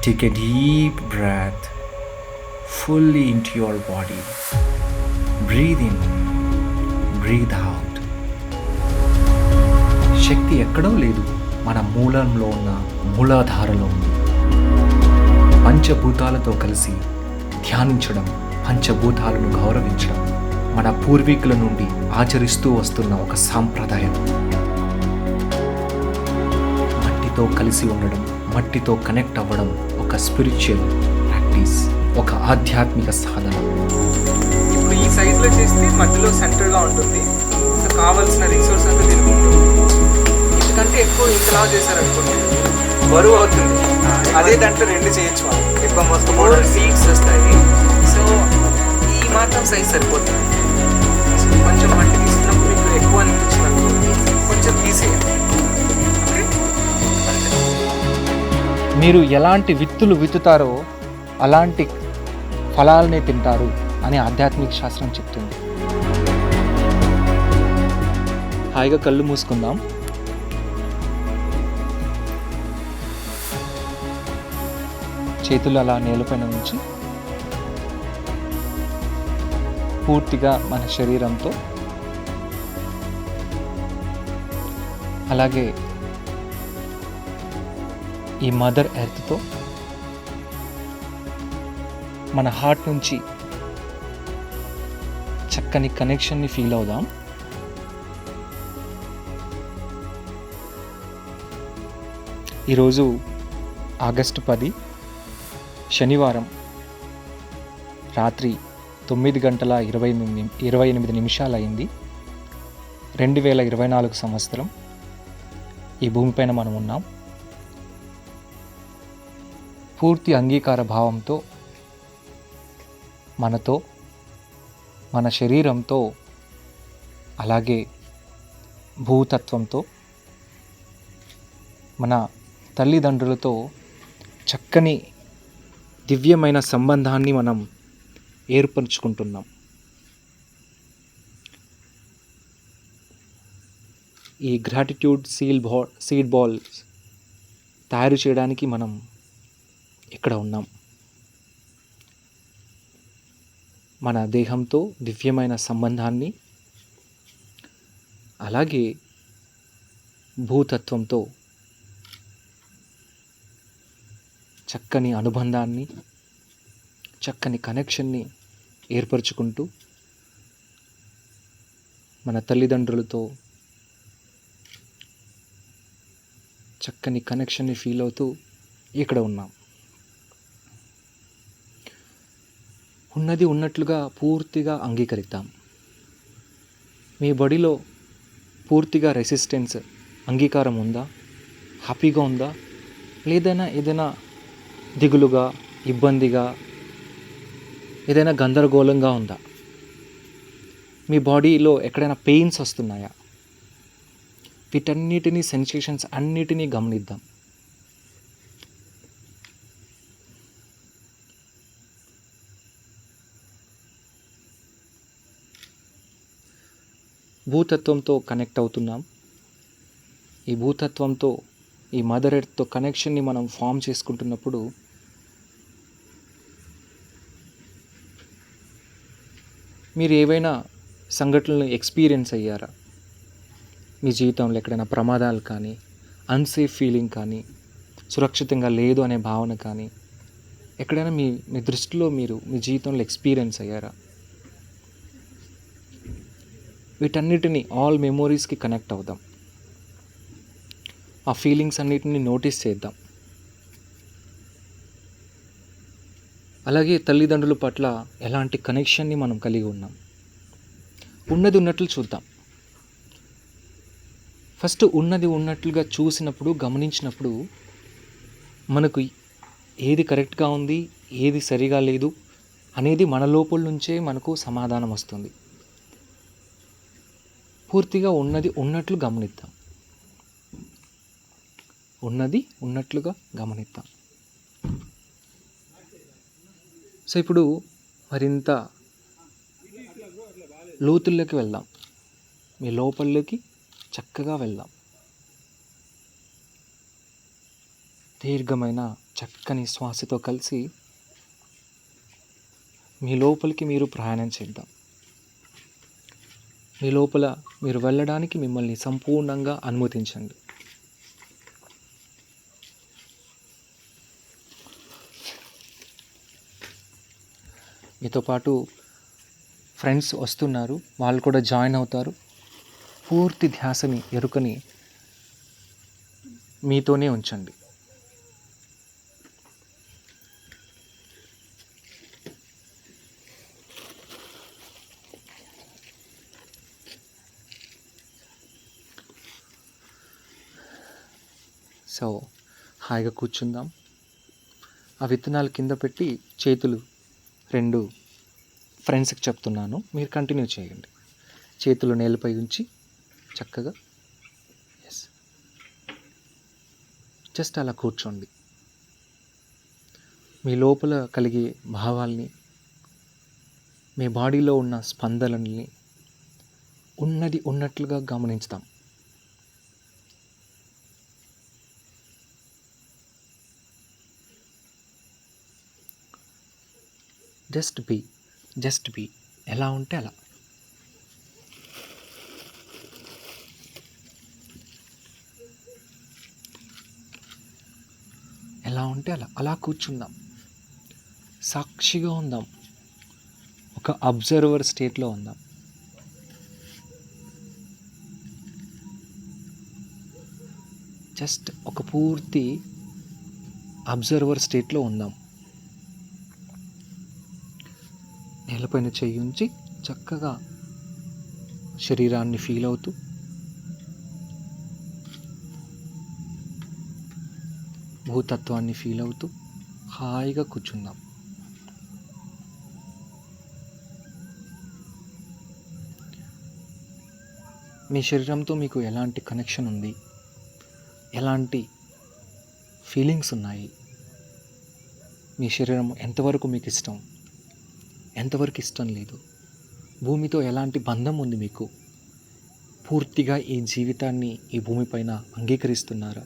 Take a deep breath fully into your body. Breathe in, breathe out. శక్తి ఎక్కడో లేదు, మన మూలంలో ఉన్న మూలాధారలో ఉంది. పంచభూతాలతో కలిసి ధ్యానించడం, పంచభూతాలను గౌరవించడం మన పూర్వీకుల నుండి ఆచరిస్తూ వస్తున్న ఒక సాంప్రదాయం. మట్టితో కలిసి ఉండడం, మట్టితో కనెక్ట్ అవ్వడం ఒక స్పిరిచువల్ ప్రాక్టీస్, ఒక ఆధ్యాత్మిక సాధన. ఇప్పుడు ఈ సైజులో చేస్తే మధ్యలో సెంటర్గా ఉంటుంది. సో కావాల్సిన రిసోర్స్ అంతా దీనికి ఉంటుంది. ఎందుకంటే ఎక్కువ ఇంతలా చేశారనుకోండి బరువు అవుతుంది. అదే దాంట్లో 2 చేయొచ్చు, మనం ఎక్కువ మొత్తం 4 సీట్స్ వస్తాయి. సో ఈ మాత్రం సైజ్ సరిపోతుంది. సో కొంచెం మట్టి తీసుకున్నప్పుడు మీకు ఎక్కువ అనిపించినప్పుడు కొంచెం తీసేయాలి. ఓకే, మీరు ఎలాంటి విత్తులు విత్తుతారో అలాంటి ఫలాలనే తింటారు అని ఆధ్యాత్మిక శాస్త్రం చెప్తుంది. హాయిగా కళ్ళు మూసుకుందాం. చేతులు అలా నేలపైన ఉంచి పూర్తిగా మన శరీరంతో, అలాగే ఈ మదర్ ఎర్త్తో, మన హార్ట్ నుంచి చక్కని కనెక్షన్ని ఫీల్ అవుదాం. ఈరోజు ఆగస్టు 10 శనివారం రాత్రి 9:28 నిమిషాలైంది. 2024 సంవత్సరం. ఈ భూమిపైన మనం ఉన్నాం. పూర్తి అంగీకార భావంతో మనతో, మన శరీరంతో, అలాగే భూతత్వంతో, మన తల్లిదండ్రులతో చక్కని దివ్యమైన సంబంధాన్ని మనం ఏర్పరచుకుంటున్నాం. ఈ గ్రాటిట్యూడ్ సీడ్ బాల్ తయారు చేయడానికి మనం ఇక్కడ ఉన్నాం. మన దేహంతో దివ్యమైన సంబంధాన్ని, అలాగే భూతత్వంతో చక్కని అనుబంధాన్ని, చక్కని కనెక్షన్ని ఏర్పరచుకుంటూ మన తల్లిదండ్రులతో చక్కని కనెక్షన్ని ఫీల్ అవుతూ ఇక్కడ ఉన్నాం. ఉన్నది ఉన్నట్లుగా పూర్తిగా అంగీకరిద్దాం. మీ బాడీలో పూర్తిగా రెసిస్టెన్స్, అంగీకారం ఉందా? హ్యాపీగా ఉందా? ఏదైనా దిగులుగా, ఇబ్బందిగా, ఏదైనా గందరగోళంగా ఉందా? మీ బాడీలో ఎక్కడైనా పెయిన్స్ వస్తున్నాయా? వీటన్నిటినీ, సెన్సేషన్స్ అన్నిటినీ గమనిద్దాం. భూతత్వంతో కనెక్ట్ అవుతున్నాం. ఈ భూతత్వంతో, ఈ మదర్ ఎర్త్తో కనెక్షన్ని మనం ఫామ్ చేసుకుంటున్నప్పుడు మీరు ఏవైనా సంఘటనలు ఎక్స్పీరియన్స్ అయ్యారా? మీ జీవితంలో ఎక్కడైనా ప్రమాదాలు కానీ, అన్సేఫ్ ఫీలింగ్ కానీ, సురక్షితంగా లేదు అనే భావన కానీ ఎక్కడైనా మీ దృష్టిలో మీరు మీ జీవితంలో ఎక్స్పీరియన్స్ అయ్యారా? వీటన్నిటిని, ఆల్ మెమోరీస్కి కనెక్ట్ అవుదాం. ఆ ఫీలింగ్స్ అన్నిటిని నోటీస్ చేద్దాం. అలాగే తల్లిదండ్రుల పట్ల ఎలాంటి కనెక్షన్ని మనం కలిగి ఉన్నాం. ఉన్నది ఉన్నట్లు చూద్దాం. ఫస్ట్ ఉన్నది ఉన్నట్లుగా చూసినప్పుడు, గమనించినప్పుడు మనకు ఏది కరెక్ట్గా ఉంది, ఏది సరిగా లేదు అనేది మన లోపల నుంచే మనకు సమాధానం వస్తుంది. పూర్తిగా ఉన్నది ఉన్నట్లు గమనిద్దాం. ఉన్నది ఉన్నట్లుగా గమనిద్దాం. సో ఇప్పుడు మరింత లోతుల్లోకి వెళ్దాం. మీ లోపలికి చక్కగా వెళ్దాం. దీర్ఘమైన చక్కని శ్వాసతో కలిసి మీ లోపలికి మీరు ప్రయాణం చేద్దాం. మీ లోపల మీరు వెళ్ళడానికి మిమ్మల్ని సంపూర్ణంగా అనుమతించండి. మీతో పాటు ఫ్రెండ్స్ వస్తున్నారు, వాళ్ళు కూడా జాయిన్ అవుతారు. పూర్తి ధ్యాసని, ఎరుకని మీతోనే ఉంచండి. సో హాయిగా కూర్చుందాం. ఆ విత్తనాలు కింద పెట్టి చేతులు రెండు ఫ్రెండ్స్కి చెప్తున్నాను, మీరు కంటిన్యూ చేయండి. చేతులు నేలపై ఉంచి చక్కగా ఎస్ జస్ట్ అలా కూర్చోండి. మీ లోపల కలిగే భావాల్ని, మీ బాడీలో ఉన్న స్పందనల్ని ఉన్నది ఉన్నట్లుగా గమనించుతాం. జస్ట్ బీ ఎలా ఉంటే అలా. ఎలా ఉంటే అలా కూర్చుందాం. సాక్షిగా ఉందాం. ఒక అబ్జర్వర్ స్టేట్లో ఉందాం. జస్ట్ ఒక పూర్తి అబ్జర్వర్ స్టేట్లో ఉందాం. నేలపైన చెయ్యి ఉంచి చక్కగా శరీరాన్ని ఫీల్ అవుతూ, భూతత్వాన్ని ఫీల్ అవుతూ హాయిగా కూర్చుందాం. మీ శరీరంతో మీకు ఎలాంటి కనెక్షన్ ఉంది, ఎలాంటి ఫీలింగ్స్ ఉన్నాయి, మీ శరీరం ఎంతవరకు మీకు ఇష్టం, ఎంతవరకు ఇష్టం లేదు, భూమితో ఎలాంటి బంధం ఉంది మీకు, పూర్తిగా ఈ జీవితాన్ని ఈ భూమిపైన అంగీకరిస్తున్నారా,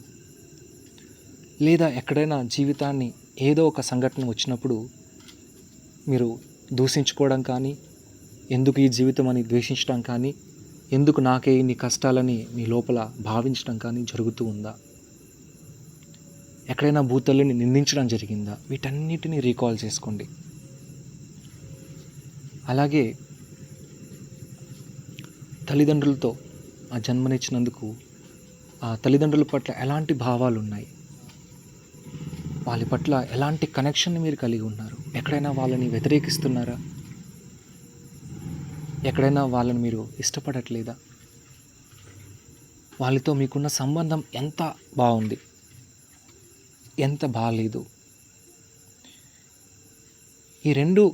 లేదా ఎక్కడైనా జీవితాన్ని ఏదో ఒక సంఘటన వచ్చినప్పుడు మీరు దూషించుకోవడం కానీ, ఎందుకు ఈ జీవితం అని ద్వేషించడం కానీ, ఎందుకు నాకే ఇన్ని కష్టాలని మీ లోపల భావించడం కానీ జరుగుతూ ఉందా? ఎక్కడైనా భూతల్లిని నిందించడం జరిగిందా? వీటన్నిటిని రీకాల్ చేసుకోండి. అలాగే తల్లిదండ్రులతో ఆ జన్మనిచ్చినందుకు ఆ తల్లిదండ్రుల పట్ల ఎలాంటి భావాలు ఉన్నాయి, వాళ్ళ పట్ల ఎలాంటి కనెక్షన్ మీరు కలిగి ఉన్నారు, ఎక్కడైనా వాళ్ళని వ్యతిరేకిస్తున్నారా, ఎక్కడైనా వాళ్ళని మీరు ఇష్టపడట్లేదా, వాళ్ళతో మీకున్న సంబంధం ఎంత బాగుంది, ఎంత బాగాలేదు, ఈ రెండు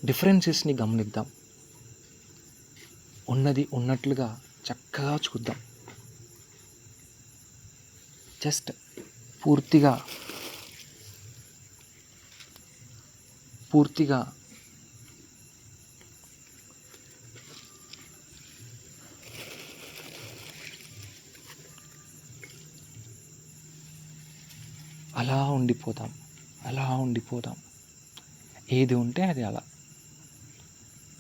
డిఫరెన్సెస్ని గమనిద్దాం. ఉన్నది ఉన్నట్లుగా చక్కగా చూద్దాం. జస్ట్ పూర్తిగా అలా ఉండిపోదాం. ఏది ఉంటే అది అలా.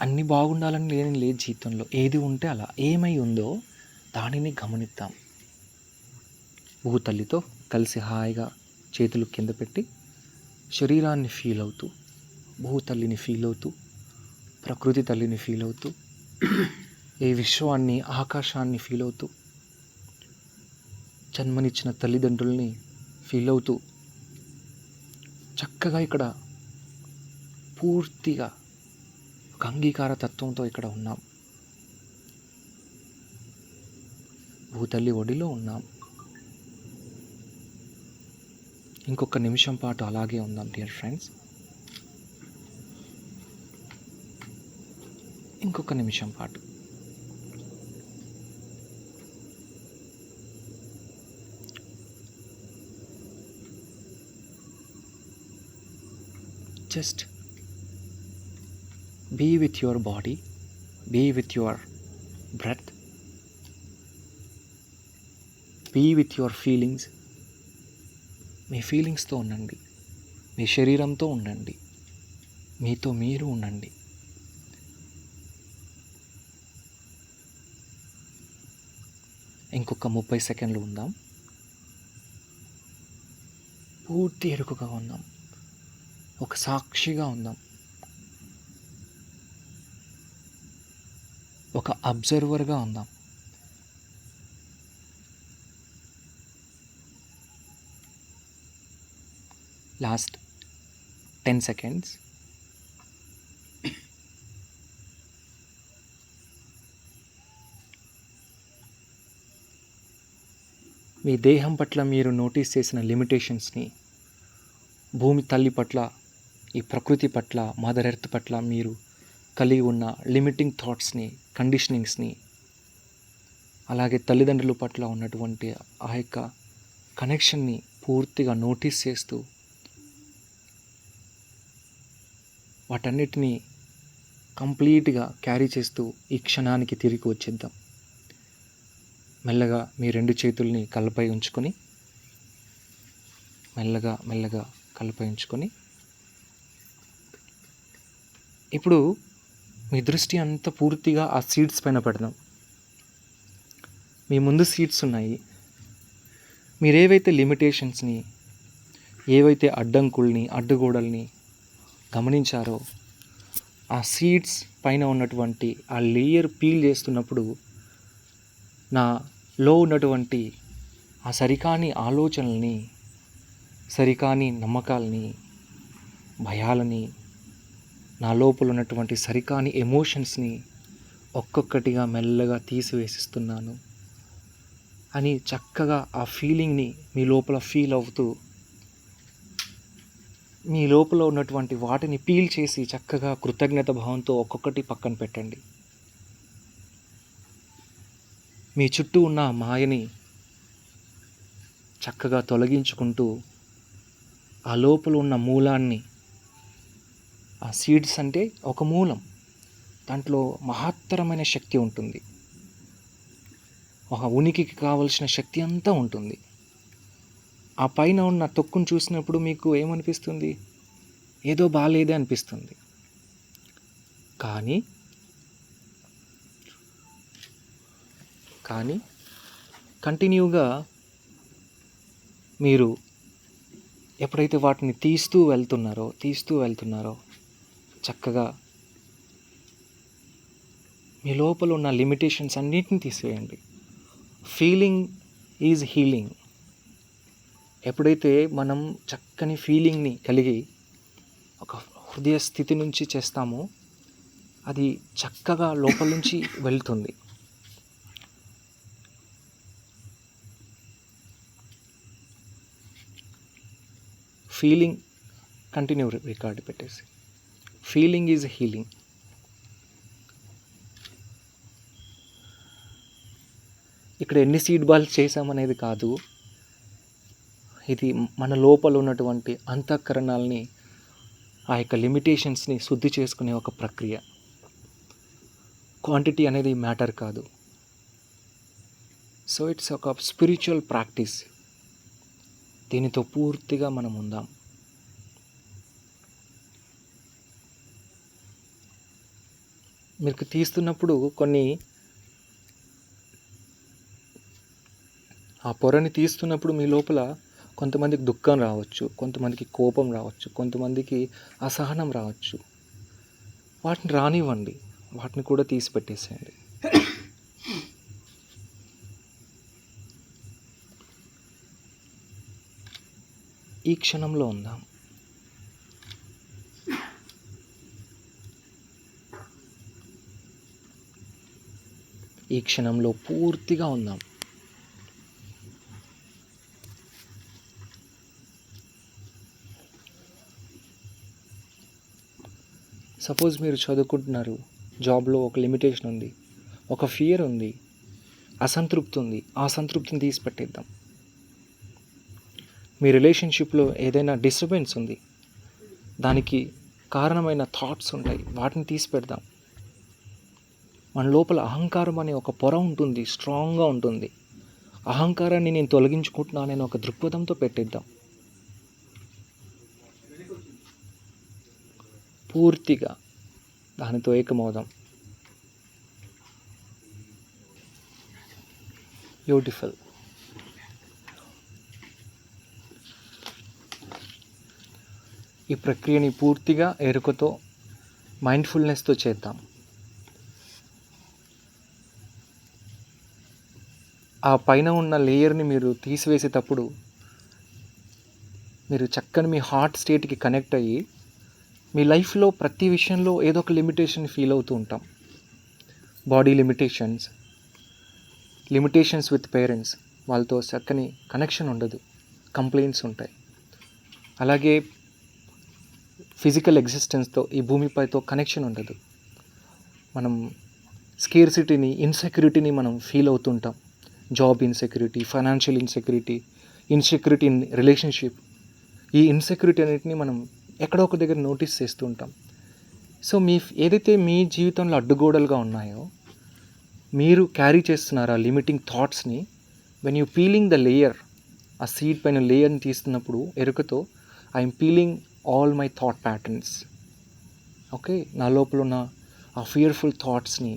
అన్నీ బాగుండాలని లేదు జీవితంలో. ఏది ఉంటే అలా, ఏమై ఉందో దానిని గమనిద్దాం. భూతల్లితో కలిసి హాయిగా చేతులు కింద పెట్టి శరీరాన్ని ఫీల్ అవుతూ, భూతల్లిని ఫీల్ అవుతూ, ప్రకృతి తల్లిని ఫీల్ అవుతూ, ఈ విశ్వాన్ని, ఆకాశాన్ని ఫీల్ అవుతూ, జన్మనిచ్చిన తల్లిదండ్రుల్ని ఫీల్ అవుతూ చక్కగా ఇక్కడ పూర్తిగా ఒక అంగీకార తత్వంతో ఇక్కడ ఉన్నాం. భూతల్లి ఒడిలో ఉన్నాం. ఇంకొక నిమిషం పాటు అలాగే ఉందాం డియర్ ఫ్రెండ్స్. ఇంకొక నిమిషం పాటు. Just be with your body, be with your breath, be with your feelings, మీ ఫీలింగ్స్తో ఉండండి, మీ శరీరంతో ఉండండి, మీతో మీరు ఉండండి. ఇంకొక 30 సెకండ్లు ఉందాం. పూర్తి ఎరుకగా ఉందాం, ఒక సాక్షిగా ఉందాం, ఒక అబ్జర్వర్గా ఉందాం. Last 10 seconds. మీ దేహం పట్ల మీరు నోటీస్ చేసిన లిమిటేషన్స్ని, భూమి తల్లి పట్ల, ఈ ప్రకృతి పట్ల, మదర్ ఎర్త్ పట్ల మీరు కలిగి ఉన్న లిమిటింగ్ థాట్స్ని, కండిషనింగ్స్ని, అలాగే తల్లిదండ్రుల పట్ల ఉన్నటువంటి ఆ యొక్క కనెక్షన్ని పూర్తిగా నోటీస్ చేస్తూ వాటన్నిటినీ కంప్లీట్గా క్యారీ చేస్తూ ఈ క్షణానికి తిరిగి వచ్చేద్దాం. మెల్లగా మీ 2 చేతుల్ని కళ్ళపై ఉంచుకొని, మెల్లగా మెల్లగా కళ్ళపై ఉంచుకొని, ఇప్పుడు మీ దృష్టి అంతా పూర్తిగా ఆ సీడ్స్ పైన పెడదాం. మీ ముందు సీడ్స్ ఉన్నాయి. మీరేవైతే లిమిటేషన్స్ని, ఏవైతే అడ్డంకుల్ని, అడ్డుగోడల్ని గమనించారో, ఆ సీడ్స్ పైన ఉన్నటువంటి ఆ లేయర్ పీల్ చేస్తున్నప్పుడు నాలో ఉన్నటువంటి ఆ సరికాని ఆలోచనల్ని, సరికాని నమ్మకాలని, భయాలని, నా లోపల ఉన్నటువంటి సరికాని ఎమోషన్స్ని ఒక్కొక్కటిగా మెల్లగా తీసివేసిస్తున్నాను అని చక్కగా ఆ ఫీలింగ్ని మీ లోపల ఫీల్ అవుతూ, మీ లోపల ఉన్నటువంటి వాటిని పీల్ చేసి చక్కగా కృతజ్ఞత భావంతో ఒక్కొక్కటి పక్కన పెట్టండి. మీ చుట్టూ ఉన్న మాయని చక్కగా తొలగించుకుంటూ ఆ లోపల ఉన్న మూలాన్ని, ఆ సీడ్స్ అంటే ఒక మూలం, దాంట్లో మహత్తరమైన శక్తి ఉంటుంది, ఒక ఉనికికి కావలసిన శక్తి అంతా ఉంటుంది. ఆ పైన ఉన్న తొక్కును చూసినప్పుడు మీకు ఏమనిపిస్తుంది? ఏదో బాగాలేదే అనిపిస్తుంది. కానీ కంటిన్యూగా మీరు ఎప్పుడైతే వాటిని తీస్తూ వెళ్తున్నారో చక్కగా మీ లోపల ఉన్న లిమిటేషన్స్ అన్నిటిని తీసివేయండి. Feeling is healing. ఎప్పుడైతే మనం చక్కని ఫీలింగ్ని కలిగి ఒక హృదయ స్థితి నుంచి చేస్తామో, అది చక్కగా లోపల నుంచి వెళ్తుంది. ఫీలింగ్ కంటిన్యూ రికార్డు పెట్టేసి, ఫీలింగ్ ఈజ్ హీలింగ్. ఇక్కడ ఎన్ని సీడ్ బాల్స్ చేసామనేది కాదు, ఇది మన లోపల ఉన్నటువంటి అంతఃకరణాలని, ఆ యొక్క లిమిటేషన్స్ని శుద్ధి చేసుకునే ఒక ప్రక్రియ. క్వాంటిటీ అనేది మ్యాటర్ కాదు. సో ఇట్స్ ఒక స్పిరిచువల్ ప్రాక్టీస్. దీనితో పూర్తిగా మనం ఉందాం. మీకు తీస్తున్నప్పుడు ఆ పొరని తీస్తున్నప్పుడు మీ లోపల కొంతమందికి దుఃఖం రావచ్చు, కొంతమందికి కోపం రావచ్చు, కొంతమందికి అసహనం రావచ్చు. వాటిని రానివ్వండి, వాటిని కూడా తీసి పెట్టేసేయండి. ఈ క్షణంలో ఉందాం. ఈ క్షణంలో పూర్తిగా ఉందాం. సపోజ్ మీరు చదువుకుంటున్నారు, జాబ్లో ఒక లిమిటేషన్ ఉంది, ఒక ఫియర్ ఉంది, అసంతృప్తి ఉంది. ఆ సంతృప్తిని తీసి పెట్టేద్దాం. మీ రిలేషన్షిప్లో ఏదైనా డిస్టర్బెన్స్ ఉంది, దానికి కారణమైన థాట్స్ ఉంటాయి, వాటిని తీసి పెడదాం. మన లోపల అహంకారం అనే ఒక పొర ఉంటుంది, స్ట్రాంగ్గా ఉంటుంది. అహంకారాన్ని నేను తొలగించుకుంటున్నానని ఒక దృక్పథంతో పెట్టేద్దాం. పూర్తిగా దానితో ఏకమవుదాం. బ్యూటిఫుల్. ఈ ప్రక్రియని పూర్తిగా ఎరుకతో, మైండ్ఫుల్నెస్తో చేద్దాం. ఆ పైన ఉన్న లేయర్ని మీరు తీసివేసేటప్పుడు మీరు చక్కని మీ హార్ట్ స్టేట్కి కనెక్ట్ అయ్యి మీ లైఫ్లో ప్రతి విషయంలో ఏదో ఒక లిమిటేషన్ ఫీల్ అవుతూ ఉంటాం. బాడీ లిమిటేషన్స్ విత్ పేరెంట్స్, వాళ్ళతో చక్కని కనెక్షన్ ఉండదు, కంప్లైంట్స్ ఉంటాయి. అలాగే ఫిజికల్ ఎగ్జిస్టెన్స్తో, ఈ భూమిపైతో కనెక్షన్ ఉండదు. మనం స్కేర్సిటీని, ఇన్సెక్యూరిటీని మనం ఫీల్ అవుతుంటాం. Job insecurity, financial insecurity in relationship, ఈ ఇన్సెక్యూరిటీ అన్నిటిని మనం ఎక్కడో ఒక దగ్గర నోటీస్ చేస్తూ ఉంటాం. సో ఏదైతే మీ జీవితంలో అడ్డుగోడలుగా ఉన్నాయో, మీరు క్యారీ చేస్తున్నారు ఆ లిమిటింగ్ థాట్స్ని. When you peeling the layer, ఆ సీడ్ పైన లేయర్ని తీస్తున్నప్పుడు ఎరుకతో I'm peeling all my thought patterns. Okay, నా లోపల ఉన్న ఆ ఫియర్ఫుల్ థాట్స్ని,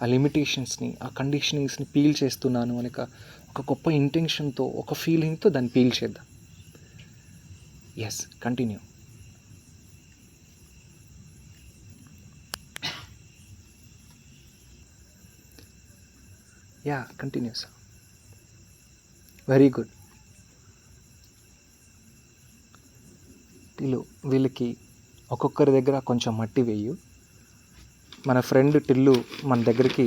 ఆ లిమిటేషన్స్ని, ఆ కండిషనింగ్స్ని పీల్ చేస్తున్నాను అనే ఒక గొప్ప ఇంటెన్షన్తో, ఒక ఫీలింగ్తో దాన్ని పీల్ చేద్దాం. Yes, continue. Ya, continue sir. Very good. వీళ్ళకి ఒక్కొక్కరి దగ్గర కొంచెం మట్టి వేయు. మన ఫ్రెండ్ టిల్లు మన దగ్గరికి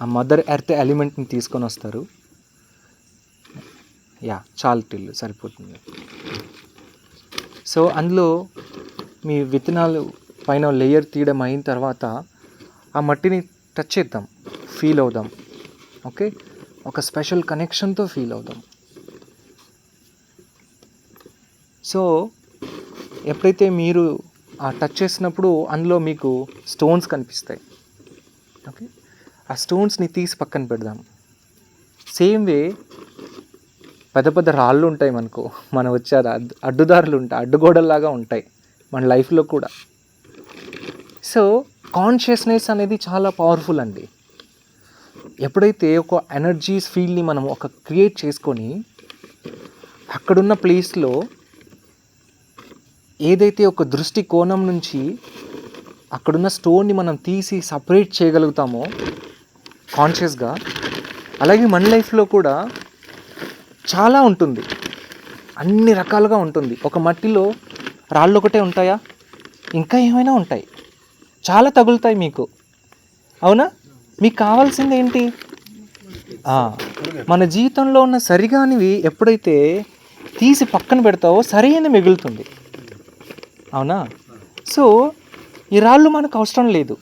ఆ మదర్ ఎర్త్ ఎలిమెంట్ని తీసుకొని వస్తారు. యా, చాలు టిల్లు, సరిపోతుంది. సో అందులో మీ విత్తనాలు పైన లేయర్ తీయడం అయిన తర్వాత ఆ మట్టిని టచ్ చేద్దాం, ఫీల్ అవుదాం. ఓకే, ఒక స్పెషల్ కనెక్షన్తో ఫీల్ అవుదాం. సో ఎప్పుడైతే మీరు ఆ టచ్ చేసినప్పుడు అందులో మీకు స్టోన్స్ కనిపిస్తాయి. ఓకే, ఆ స్టోన్స్ని తీసి పక్కన పెడదాం. సేమ్ వే పెద్ద పెద్ద రాళ్ళు ఉంటాయి మనకు, మనం వచ్చారు అడ్డుదారులు ఉంటాయి, అడ్డుగోడల్లాగా ఉంటాయి మన లైఫ్లో కూడా. సో కాన్షియస్నెస్ అనేది చాలా పవర్ఫుల్ అండి. ఎప్పుడైతే ఒక ఎనర్జీస్ ఫీల్డ్ని మనం క్రియేట్ చేసుకొని అక్కడున్న ప్లేస్లో ఏదైతే ఒక దృష్టి కోణం నుంచి అక్కడున్న స్టోన్ని మనం తీసి సపరేట్ చేయగలుగుతామో కాన్షియస్గా, అలాగే మన లైఫ్లో కూడా చాలా ఉంటుంది, అన్ని రకాలుగా ఉంటుంది. ఒక మట్టిలో రాళ్ళు ఒకటే ఉంటాయా? ఇంకా ఏమైనా ఉంటాయి, చాలా తగులుతాయి మీకు. అవునా? మీకు కావాల్సింది ఏంటి? మన జీవితంలో ఉన్న సరిగానివి ఎప్పుడైతే తీసి పక్కన పెడతావో సరైనది మిగులుతుంది. అవునా? సో ఈ రాళ్ళు మనకు అవసరం లేదు,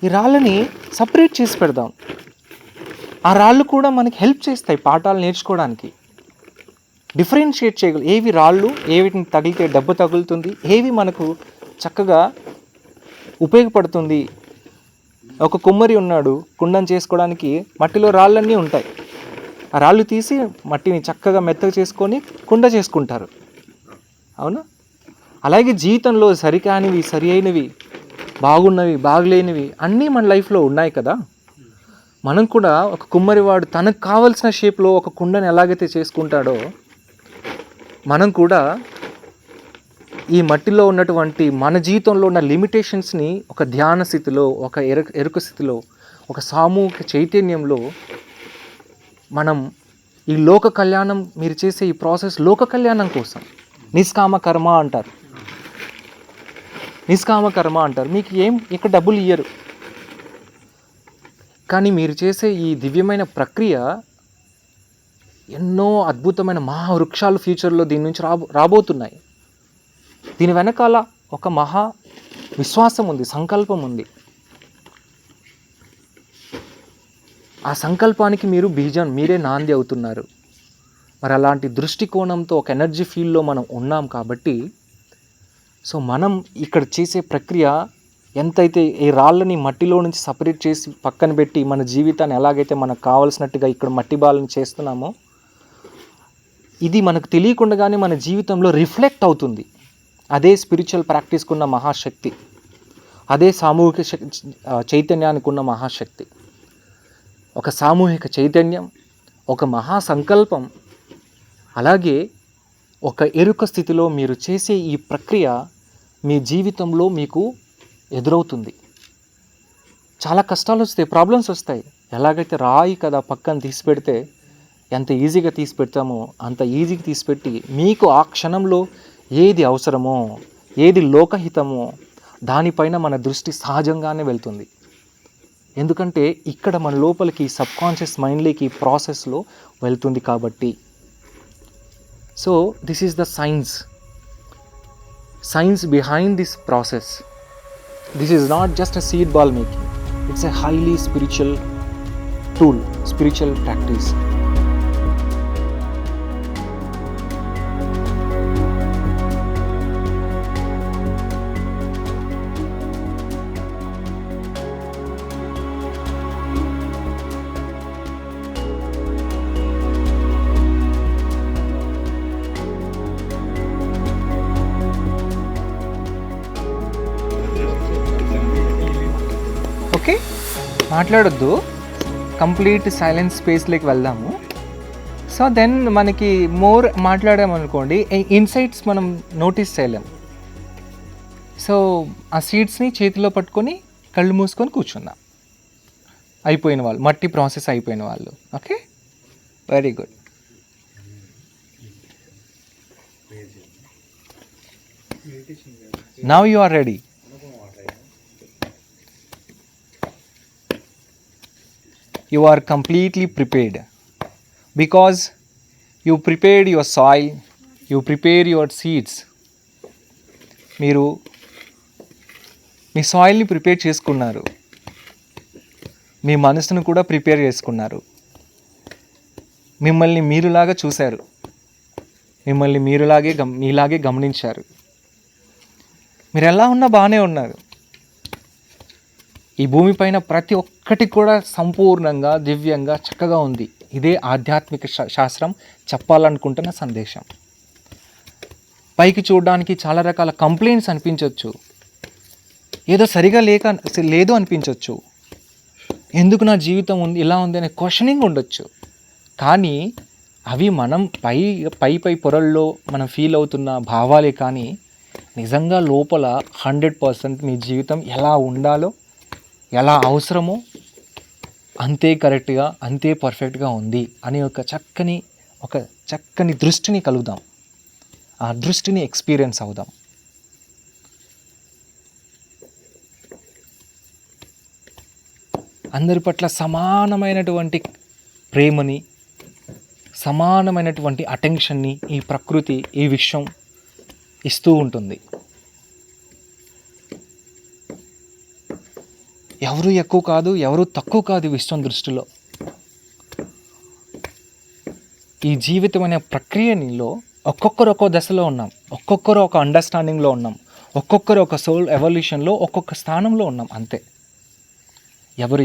ఈ రాళ్ళని సపరేట్ చేసి పెడదాం. ఆ రాళ్ళు కూడా మనకి హెల్ప్ చేస్తాయి పాఠాలు నేర్చుకోవడానికి. డిఫరెన్షియేట్ చేయగలరు ఏవి రాళ్ళు, ఏవిటిని తగిలితే దెబ్బ తగులుతుంది, ఏవి మనకు చక్కగా ఉపయోగపడుతుంది. ఒక కుమ్మరి ఉన్నాడు, కుండను చేసుకోవడానికి మట్టిలో రాళ్ళన్నీ ఉంటాయి. ఆ రాళ్ళు తీసి మట్టిని చక్కగా మెత్తగా చేసుకొని కుండ చేసుకుంటారు. అవునా? అలాగే జీవితంలో సరికానివి, సరి అయినవి, బాగున్నవి, బాగలేనివి అన్నీ మన లైఫ్లో ఉన్నాయి కదా. మనం కూడా ఒక కుమ్మరివాడు తనకు కావలసిన షేప్లో ఒక కుండను ఎలాగైతే చేసుకుంటాడో, మనం కూడా ఈ మట్టిలో ఉన్నటువంటి మన జీవితంలో ఉన్న లిమిటేషన్స్ని ఒక ధ్యాన స్థితిలో, ఒక ఎరుక స్థితిలో, ఒక సామూహిక చైతన్యంలో మనం ఈ లోక కళ్యాణం, మీరు చేసే ఈ ప్రాసెస్ లోక కళ్యాణం కోసం నిష్కామ కర్మ అంటారు. మీకు ఇక్కడ డబ్బులు ఇయ్యరు, కానీ మీరు చేసే ఈ దివ్యమైన ప్రక్రియ ఎన్నో అద్భుతమైన మహావృక్షాలు ఫ్యూచర్లో దీని నుంచి రాబోతున్నాయి. దీని వెనకాల ఒక మహా విశ్వాసం ఉంది, సంకల్పం ఉంది. ఆ సంకల్పానికి మీరు బీజం, మీరే నాంది అవుతున్నారు. మరి అలాంటి దృష్టికోణంతో ఒక ఎనర్జీ ఫీల్డ్లో మనం ఉన్నాం కాబట్టి, సో మనం ఇక్కడ చేసే ప్రక్రియ ఎంతైతే ఈ రాళ్ళని మట్టిలో నుంచి సపరేట్ చేసి పక్కన పెట్టి మన జీవితాన్ని ఎలాగైతే మనకు కావాల్సినట్టుగా ఇక్కడ మట్టి బాలని చేస్తున్నామో, ఇది మనకు తెలియకుండానే మన జీవితంలో రిఫ్లెక్ట్ అవుతుంది. అదే స్పిరిచువల్ ప్రాక్టీస్కి ఉన్న మహాశక్తి, అదే సామూహిక చైతన్యానికి ఉన్న మహాశక్తి. ఒక సామూహిక చైతన్యం, ఒక మహాసంకల్పం, అలాగే ఒక ఎరుక స్థితిలో మీరు చేసే ఈ ప్రక్రియ మీ జీవితంలో మీకు ఎదురవుతుంది. చాలా కష్టాలు వస్తాయి, ప్రాబ్లమ్స్ వస్తాయి. ఎలాగైతే రాయి కదా పక్కన తీసి పెడితే ఎంత ఈజీగా తీసి పెడతామో అంత ఈజీగా తీసిపెట్టి మీకు ఆ క్షణంలో ఏది అవసరమో, ఏది లోకహితమో దానిపైన మన దృష్టి సహజంగానే వెళ్తుంది. ఎందుకంటే ఇక్కడ మన లోపలికి సబ్కాన్షియస్ మైండ్లోకి ప్రాసెస్లో వెళ్తుంది కాబట్టి. So this is the science behind this process. This is not just a seed ball making, it's a highly spiritual tool, spiritual practice. Okay, మాట్లాడొద్దు, కంప్లీట్ సైలెన్స్ స్పేస్లోకి వెళ్దాము. సో దెన్ మనకి మోర్ మాట్లాడామనుకోండి, ఇన్సైట్స్ మనం notice చేయలేం. So ఆ సీడ్స్ని చేతిలో పట్టుకొని కళ్ళు మూసుకొని కూర్చుందాం. అయిపోయిన వాళ్ళు, మట్టి ప్రాసెస్ అయిపోయిన వాళ్ళు. Okay, very good. Now you are ready. You are completely prepared because you prepared your soil, you prepare your seeds. మీరు మీ సాయిల్ని ప్రిపేర్ చేసుకున్నారు, మీ మనసును కూడా ప్రిపేర్ చేసుకున్నారు, మిమ్మల్ని మీరులాగా చూశారు, మిమ్మల్ని మీలాగే గమనించారు. మీరు ఎలా ఉన్నా బాగానే ఉన్నారు. ఈ భూమిపైన ప్రతి ఒక్కటి కూడా సంపూర్ణంగా, దివ్యంగా, చక్కగా ఉంది. ఇదే ఆధ్యాత్మిక శాస్త్రం చెప్పాలనుకుంటున్న సందేశం. పైకి చూడడానికి చాలా రకాల కంప్లైంట్స్ అనిపించవచ్చు, ఏదో సరిగా లేదు అనిపించవచ్చు, ఎందుకు నా జీవితం ఉంది ఇలా ఉంది అనే క్వశ్చనింగ్ ఉండొచ్చు. కానీ అవి మనం పై పొరల్లో మనం ఫీల్ అవుతున్న భావాలే. కానీ నిజంగా లోపల 100% మీ జీవితం ఎలా ఉండాలో, ఎలా అవసరమో అంతే కరెక్ట్గా, అంతే పర్ఫెక్ట్గా ఉంది అని ఒక చక్కని దృష్టిని కలుగుదాం. ఆ దృష్టిని ఎక్స్పీరియన్స్ అవుదాం. అందరి పట్ల సమానమైనటువంటి ప్రేమని, సమానమైనటువంటి అటెన్షన్ని ఈ ప్రకృతి, ఈ విశ్వం ఇస్తూ ఉంటుంది. ఎవరు ఎక్కువ కాదు, ఎవరు తక్కువ కాదు విశ్వం దృష్టిలో. ఈ జీవితం అనే ప్రక్రియలో ఒక్కొక్కరు ఒక్కో దశలో ఉన్నాం, ఒక్కొక్కరు ఒక అండర్స్టాండింగ్లో ఉన్నాం, ఒక్కొక్కరు ఒక సోల్ ఎవల్యూషన్లో ఒక్కొక్క స్థానంలో ఉన్నాం. అంతే.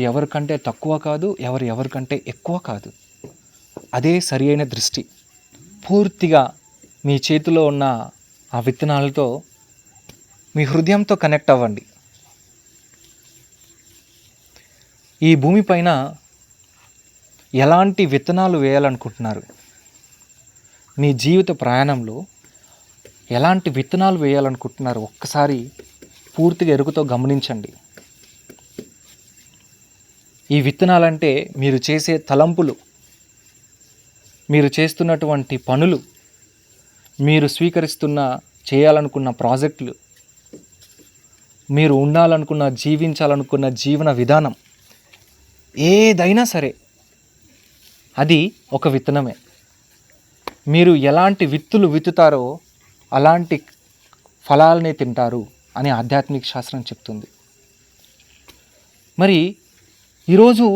ఎవరికంటే తక్కువ కాదు, ఎవరికంటే ఎక్కువ కాదు. అదే సరి అయిన దృష్టి. పూర్తిగా మీ చేతిలో ఉన్న ఆ విత్తనాలతో మీ హృదయంతో కనెక్ట్ అవ్వండి. ఈ భూమిపైన ఎలాంటి విత్తనాలు వేయాలనుకుంటున్నారు? మీ జీవిత ప్రయాణంలో ఎలాంటి విత్తనాలు వేయాలనుకుంటున్నారు? ఒక్కసారి పూర్తిగా ఎరుకతో గమనించండి. ఈ విత్తనాలంటే మీరు చేసే తలంపులు, మీరు చేస్తున్నటువంటి పనులు, మీరు చేయాలనుకున్న ప్రాజెక్టులు, మీరు ఉండాలనుకున్న, జీవించాలనుకున్న జీవన విధానం ఏదైనా సరే అది ఒక విత్తనమే. మీరు ఎలాంటి విత్తులు విత్తుతారో అలాంటి ఫలాలనే తింటారు అని ఆధ్యాత్మిక శాస్త్రం చెప్తుంది. మరి ఈరోజు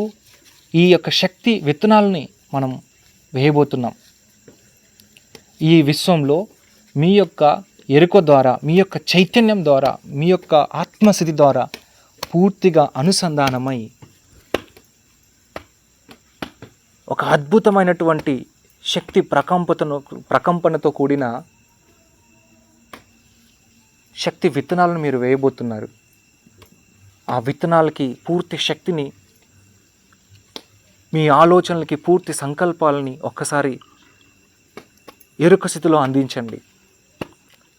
ఈ యొక్క శక్తి విత్తనాలని మనం వేయబోతున్నాం. ఈ విశ్వంలో మీ యొక్క ఎరుక ద్వారా, మీ యొక్క చైతన్యం ద్వారా, మీ యొక్క ఆత్మస్థితి ద్వారా పూర్తిగా అనుసంధానమై ఒక అద్భుతమైనటువంటి శక్తి ప్రకంపనతో కూడిన శక్తి విత్తనాలను మీరు వేయబోతున్నారు. ఆ విత్తనాలకి పూర్తి శక్తిని, మీ ఆలోచనలకి పూర్తి సంకల్పాలని ఒక్కసారి ఎరుక స్థితిలో అందించండి.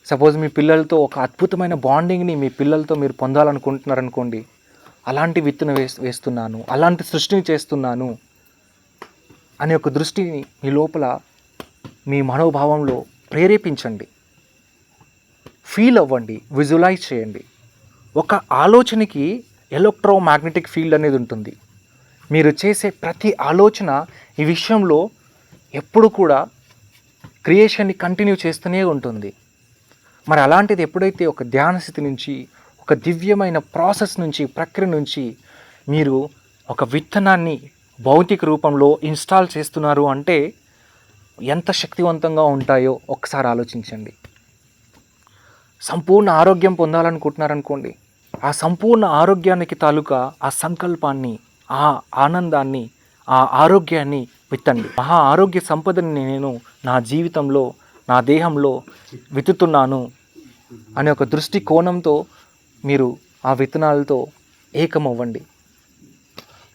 సపోజ్ మీ పిల్లలతో ఒక అద్భుతమైన బాండింగ్ని మీ పిల్లలతో మీరు పొందాలనుకుంటున్నారనుకోండి, అలాంటి విత్తనం వేస్తున్నాను, అలాంటి సృష్టిని చేస్తున్నాను అనే ఒక దృష్టిని మీ లోపల, మీ మనోభావంలో ప్రేరేపించండి. ఫీల్ అవ్వండి, విజువలైజ్ చేయండి. ఒక ఆలోచనకి ఎలక్ట్రోమాగ్నెటిక్ ఫీల్డ్ అనేది ఉంటుంది. మీరు చేసే ప్రతి ఆలోచన ఈ విషయంలో ఎప్పుడు కూడా క్రియేషన్ని కంటిన్యూ చేస్తూనే ఉంటుంది. మరి అలాంటిది ఎప్పుడైతే ఒక ధ్యాన స్థితి నుంచి, ఒక దివ్యమైన ప్రాసెస్ నుంచి, ప్రక్రియ నుంచి మీరు ఒక విత్తనాన్ని భౌతిక రూపంలో ఇన్స్టాల్ చేస్తున్నారు అంటే ఎంత శక్తివంతంగా ఉంటాయో ఒకసారి ఆలోచించండి. సంపూర్ణ ఆరోగ్యం పొందాలనుకుంటున్నారనుకోండి, ఆ సంపూర్ణ ఆరోగ్యానికి తాలూకా ఆ సంకల్పాన్ని, ఆ ఆనందాన్ని, ఆ ఆరోగ్యాన్ని విత్తండి. మహా ఆరోగ్య సంపదని నేను నా జీవితంలో, నా దేహంలో విత్తుతున్నాను అనే ఒక దృష్టి కోణంతో మీరు ఆ విత్తనాలతో ఏకమవ్వండి.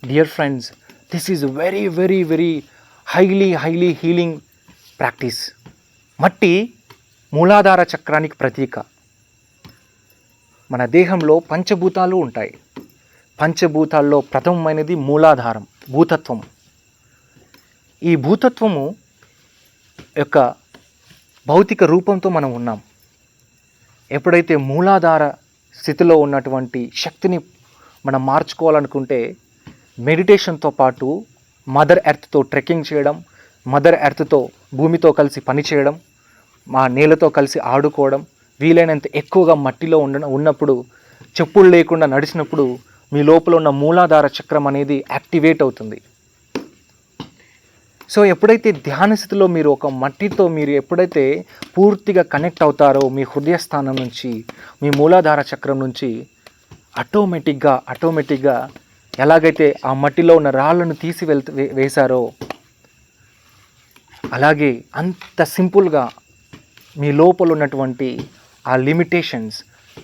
Dear friends, this is very very very highly healing practice. మట్టి మూలాధార చక్రానికి ప్రతీక. మన దేహంలో పంచభూతాలు ఉంటాయి. పంచభూతాల్లో ప్రథమమైనది మూలాధారం, భూతత్వం. ఈ భూతత్వము యొక్క భౌతిక రూపంతో మనం ఉన్నాం. ఎప్పుడైతే మూలాధార స్థితిలో ఉన్నటువంటి శక్తిని మనం మార్చుకోవాలనుకుంటే మెడిటేషన్తో పాటు మదర్ ఎర్త్తో ట్రెక్కింగ్ చేయడం, మదర్ ఎర్త్తో, భూమితో కలిసి పనిచేయడం, మా నేలతో కలిసి ఆడుకోవడం, వీలైనంత ఎక్కువగా మట్టిలో ఉన్నప్పుడు, చెప్పులు లేకుండా నడిచినప్పుడు మీ లోపల ఉన్న మూలాధార చక్రం అనేది యాక్టివేట్ అవుతుంది. సో ఎప్పుడైతే ధ్యాన స్థితిలో మీరు ఒక మట్టితో మీరు ఎప్పుడైతే పూర్తిగా కనెక్ట్ అవుతారో మీ హృదయస్థానం నుంచి, మీ మూలాధార చక్రం నుంచి, ఆటోమేటిక్గా ఎలాగైతే ఆ మట్టిలో ఉన్న రాళ్ళను తీసి వేశారో అలాగే అంత సింపుల్గా మీ లోపల ఉన్నటువంటి ఆ లిమిటేషన్స్,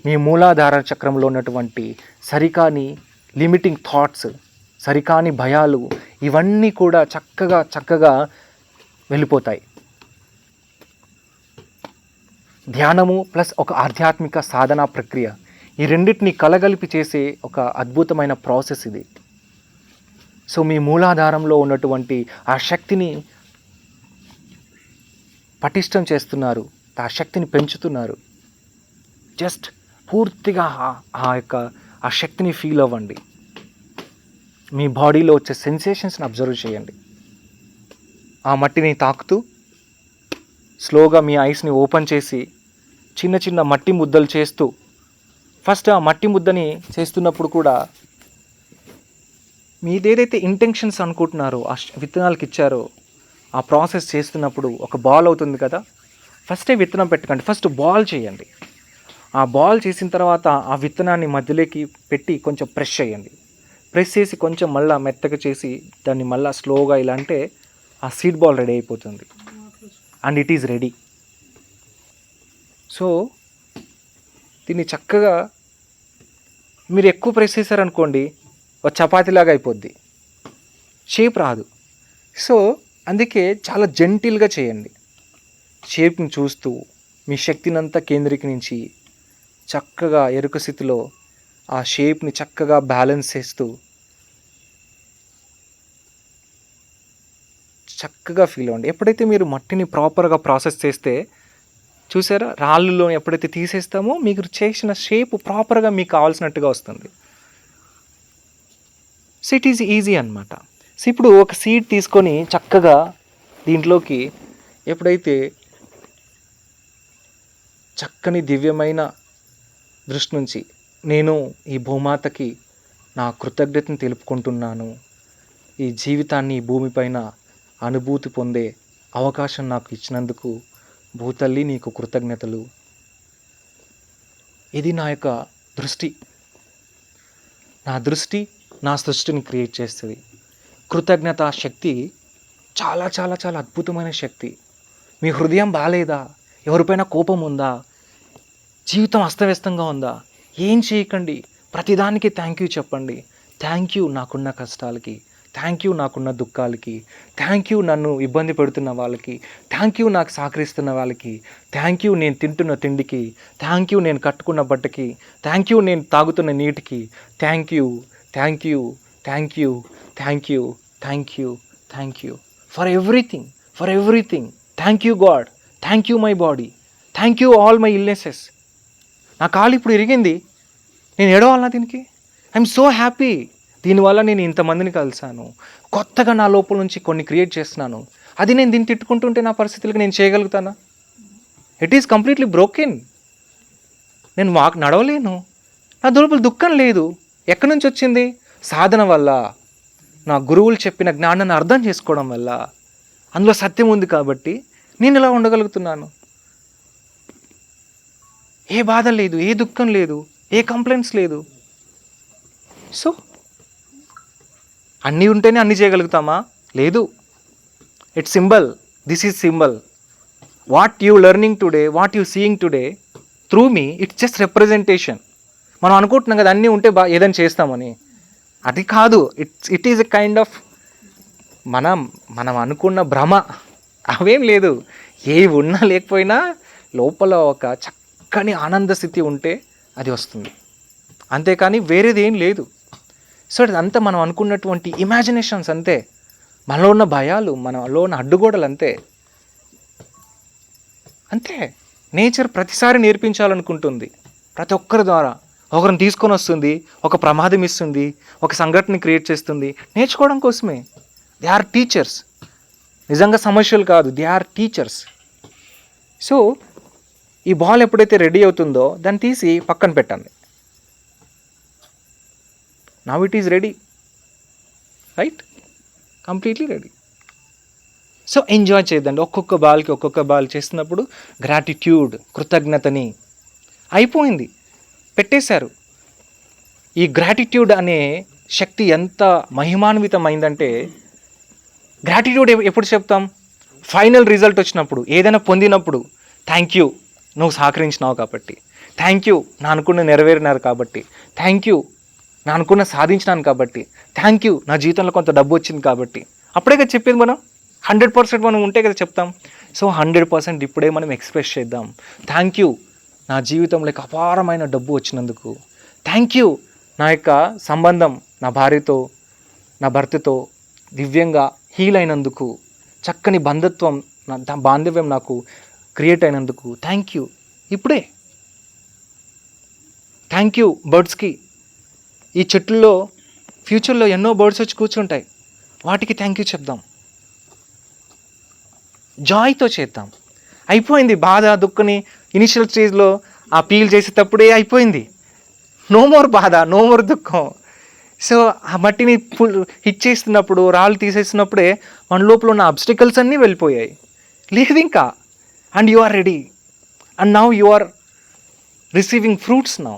మీ మూలాధార చక్రంలో ఉన్నటువంటి సరికాని లిమిటింగ్ థాట్స్, సరికాని భయాలు, ఇవన్నీ కూడా చక్కగా వెళ్ళిపోతాయి. ధ్యానము ప్లస్ ఒక ఆధ్యాత్మిక సాధనా ప్రక్రియ, ఈ రెండింటిని కలగలిపి చేసే ఒక అద్భుతమైన ప్రాసెస్ ఇది. సో మీ మూలాధారంలో ఉన్నటువంటి ఆ శక్తిని పటిష్టం చేస్తున్నారు, ఆ శక్తిని పెంచుతున్నారు. జస్ట్ పూర్తిగా ఆ శక్తిని ఫీల్ అవ్వండి. మీ బాడీలో వచ్చే సెన్సేషన్స్ని అబ్జర్వ్ చేయండి. ఆ మట్టిని తాకుతూ స్లోగా మీ ఐస్ని ఓపెన్ చేసి చిన్న చిన్న మట్టి ముద్దలు చేస్తూ, ఫస్ట్ ఆ మట్టి ముద్దని చేస్తున్నప్పుడు కూడా మీదేదైతే ఇంటెన్షన్స్ అనుకుంటున్నారో, ఆ విత్తనాలకు ఇచ్చారో, ఆ ప్రాసెస్ చేస్తున్నప్పుడు ఒక బాల్ అవుతుంది కదా, ఫస్టే విత్తనం పెట్టకండి, ఫస్ట్ బాల్ చేయండి. ఆ బాల్ చేసిన తర్వాత ఆ విత్తనాన్ని మధ్యలోకి పెట్టి కొంచెం ప్రెస్ చేయండి. ప్రెస్ చేసి కొంచెం మళ్ళీ మెత్తగా చేసి దాన్ని మళ్ళీ స్లోగా ఇలా అంటే ఆ సీడ్ బాల్ రెడీ అయిపోతుంది and it is ready. So దీన్ని చక్కగా మీరు ఎక్కువ ప్రెస్ చేశారనుకోండి, ఒక చపాతీలాగా అయిపోద్ది, షేప్ రాదు. సో అందుకే చాలా జెంటిల్గా చేయండి. షేప్ని చూస్తూ మీ శక్తినంతా కేంద్రీకరించి చక్కగా ఎరుక స్థితిలో ఆ షేప్ని చక్కగా బ్యాలెన్స్ చేస్తూ చక్కగా ఫీల్ అవ్వండి. ఎప్పుడైతే మీరు మట్టిని ప్రాపర్గా ప్రాసెస్ చేస్తే, చూసారా, రాళ్ళలో ఎప్పుడైతే తీసేస్తామో మీకు చేసిన షేప్ ప్రాపర్గా మీకు కావాల్సినట్టుగా వస్తుంది. సో ఇట్ ఈజ్ ఈజీ అనమాట. సో ఇప్పుడు ఒక సీడ్ తీసుకొని చక్కగా దీంట్లోకి ఎప్పుడైతే చక్కని దివ్యమైన దృష్టి నుంచి నేను ఈ భూమాతకి నా కృతజ్ఞతను తెలుపుకుంటున్నాను, ఈ జీవితాన్ని ఈ భూమిపైన అనుభూతి పొందే అవకాశం నాకు ఇచ్చినందుకు భూతల్లి నీకు కృతజ్ఞతలు. ఇది నా యొక్క దృష్టి. నా దృష్టి నా సృష్టిని క్రియేట్ చేస్తుంది. కృతజ్ఞత శక్తి చాలా చాలా చాలా అద్భుతమైన శక్తి. మీ హృదయం బాగాలేదా, ఎవరిపైన కోపం ఉందా, జీవితం అస్తవ్యస్తంగా ఉందా? ఏం చేయకండి, ప్రతిదానికి థ్యాంక్ యూ చెప్పండి. థ్యాంక్ యూ నాకున్న కష్టాలకి, థ్యాంక్ యూ నాకున్న దుఃఖాలకి, థ్యాంక్ యూ నన్ను ఇబ్బంది పెడుతున్న వాళ్ళకి, థ్యాంక్ యూ నాకు సహకరిస్తున్న వాళ్ళకి, థ్యాంక్ యూ నేను తింటున్న తిండికి, థ్యాంక్ యూ నేను కట్టుకున్న బట్టకి, థ్యాంక్ యూ నేను తాగుతున్న నీటికి, thank you, thank you, thank you, thank you, thank you, thank you for everything, for everything. Thank you God, thank you my body, thank you all my illnesses. నా కాలు ఇప్పుడు ఇరిగింది, నేను ఏడవాలన్నా దీనికి? I'm so happy. దీనివల్ల నేను ఇంతమందిని కలిసాను, కొత్తగా నా లోపల నుంచి కొన్ని క్రియేట్ చేస్తున్నాను. అది నేను దీన్ని తిట్టుకుంటుంటే నా పరిస్థితులకి నేను చేయగలుగుతానా? It is completely broken. నేను నడవలేను, నా లోపల దుఃఖం లేదు. ఎక్కడి నుంచి వచ్చింది? సాధన వల్ల, నా గురువులు చెప్పిన జ్ఞానాన్ని అర్థం చేసుకోవడం వల్ల. అందులో సత్యం ఉంది కాబట్టి నేను ఇలా ఉండగలుగుతున్నాను. ఏ బాధ లేదు, ఏ దుఃఖం లేదు, ఏ కంప్లైంట్స్ లేదు. సో అన్నీ ఉంటేనే అన్నీ చేయగలుగుతామా? లేదు. It's symbol, this is symbol. What you learning today, what you seeing today through me, it's just representation. మనం అనుకుంటున్నాం కదా అన్నీ ఉంటే ఏదైనా చేస్తామని. అది కాదు. It is a kind of మనం అనుకున్న భ్రమ. అవేం లేదు. ఏవి ఉన్నా లేకపోయినా లోపల ఒక చక్కని ఆనంద స్థితి ఉంటే అది వస్తుంది, అంతేకాని వేరేది ఏం లేదు. సో అదంతా మనం అనుకున్నటువంటి ఇమాజినేషన్స్ అంతే. మనలో ఉన్న భయాలు, మనలో ఉన్న అడ్డుగోడలు అంతే. నేచర్ ప్రతిసారి నేర్పించాలనుకుంటుంది. ప్రతి ఒక్కరి ద్వారా ఒకరిని తీసుకొని వస్తుంది, ఒక ప్రమాదం ఇస్తుంది, ఒక సంఘటన క్రియేట్ చేస్తుంది, నేర్చుకోవడం కోసమే. They are teachers. నిజంగా సమస్యలు కాదు, దే ఆర్ టీచర్స్. సో ఈ బాల్ ఎప్పుడైతే రెడీ అవుతుందో దాన్ని తీసి పక్కన పెట్టండి. Now it is ready, right? Completely ready. So enjoy చేద్దండి. ఒక్కొక్క బాల్ చేస్తున్నప్పుడు గ్రాటిట్యూడ్, కృతజ్ఞతని. అయిపోయింది, పెట్టేశారు. ఈ గ్రాటిట్యూడ్ అనే శక్తి ఎంత మహిమాన్వితమైందంటే, గ్రాటిట్యూడ్ ఎప్పుడు చెప్తాం? ఫైనల్ రిజల్ట్ వచ్చినప్పుడు, ఏదైనా పొందినప్పుడు. థ్యాంక్ యూ, నువ్వు సహకరించినావు కాబట్టి. థ్యాంక్ యూ, నా అనుకున్న నెరవేరినారు కాబట్టి. థ్యాంక్ యూ, నా అనుకున్న సాధించినాను కాబట్టి. థ్యాంక్ యూ, నా జీవితంలో కొంత డబ్బు వచ్చింది కాబట్టి. అప్పుడే కదా చెప్పేది. మనం 100% మనం ఉంటే కదా చెప్తాం. సో 100% ఇప్పుడే మనం ఎక్స్ప్రెస్ చేద్దాం. థ్యాంక్ యూ, నా జీవితంలోకి అపారమైన డబ్బు వచ్చినందుకు. థ్యాంక్ యూ, నా యొక్క సంబంధం నా భార్యతో, నా భర్తతో దివ్యంగా హీల్ అయినందుకు. చక్కని బంధత్వం, నా బాంధవ్యం నాకు క్రియేట్ అయినందుకు థ్యాంక్ యూ. ఇప్పుడే థ్యాంక్ యూ బర్డ్స్కి. ఈ చెట్లలో ఫ్యూచర్లో ఎన్నో బర్డ్స్ వచ్చి కూర్చుంటాయి, వాటికి థ్యాంక్ యూ చెప్దాం. జాయ్తో చేద్దాం. అయిపోయింది బాధ, దుఃఖని ఇనిషియల్ స్టేజ్లో ఆ పీల్ చేసేటప్పుడే అయిపోయింది. నో మోర్ బాధ, నో మోర్ దుఃఖం. సో ఆ మట్టిని హిట్ చేస్తున్నప్పుడు, రాళ్ళు తీసేస్తున్నప్పుడే మన లోపల ఉన్న అబ్స్టికల్స్ అన్నీ వెళ్ళిపోయాయి. లేదు ఇంకా. And you are ready. And now you are receiving fruits now.